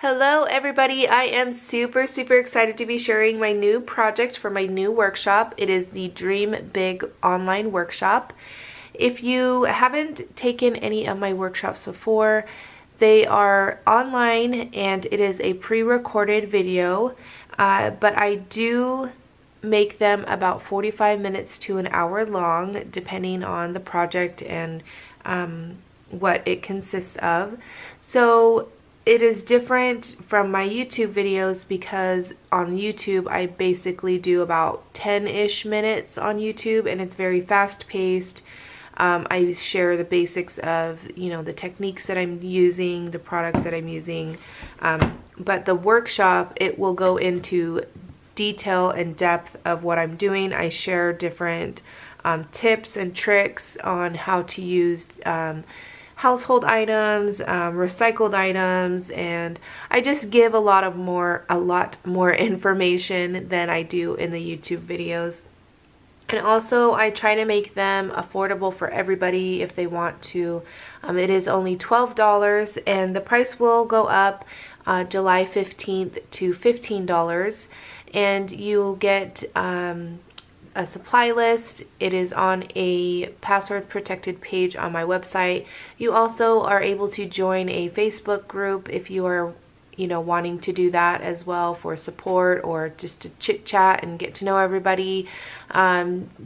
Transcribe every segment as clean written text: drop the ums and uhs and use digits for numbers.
Hello everybody, I am super excited to be sharing my new project for my new workshop. It is the Dream Big online workshop. If you haven't taken any of my workshops before, they are online and it is a pre-recorded video, but I do make them about 45 minutes to an hour long depending on the project and what it consists of. So it is different from my YouTube videos because on YouTube I basically do about 10-ish minutes on YouTube and it's very fast-paced. I share the basics of, the techniques that I'm using, the products that I'm using, but the workshop, it will go into detail and depth of what I'm doing. I share different tips and tricks on how to use household items, recycled items, and I just give a lot more information than I do in the YouTube videos. And also I try to make them affordable for everybody if they want to. It is only $12 and the price will go up July 15th to $15, and you'll get a supply list. It is on a password protected page on my website. You also are able to join a Facebook group if you are wanting to do that as well for support or just to chit chat and get to know everybody.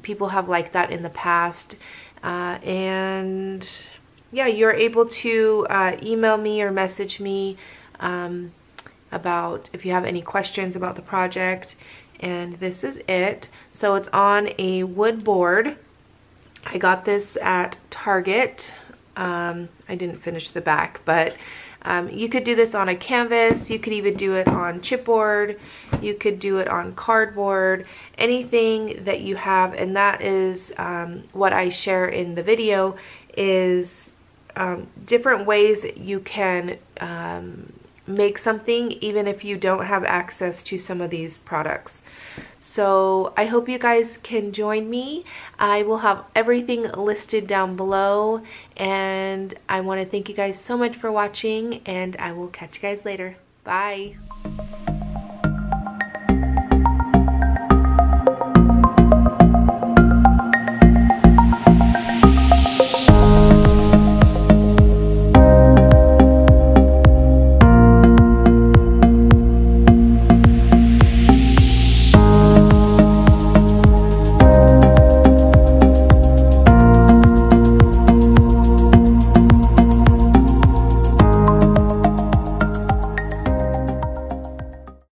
People have liked that in the past, and yeah, you're able to email me or message me about if you have any questions about the project. And this is it. So it's on a wood board. I got this at Target. I didn't finish the back, but you could do this on a canvas. You could even do it on chipboard. You could do it on cardboard, anything that you have. And that is what I share in the video is different ways you can make something even if you don't have access to some of these products. So I hope you guys can join me. I will have everything listed down below, and I want to thank you guys so much for watching, and I will catch you guys later. Bye.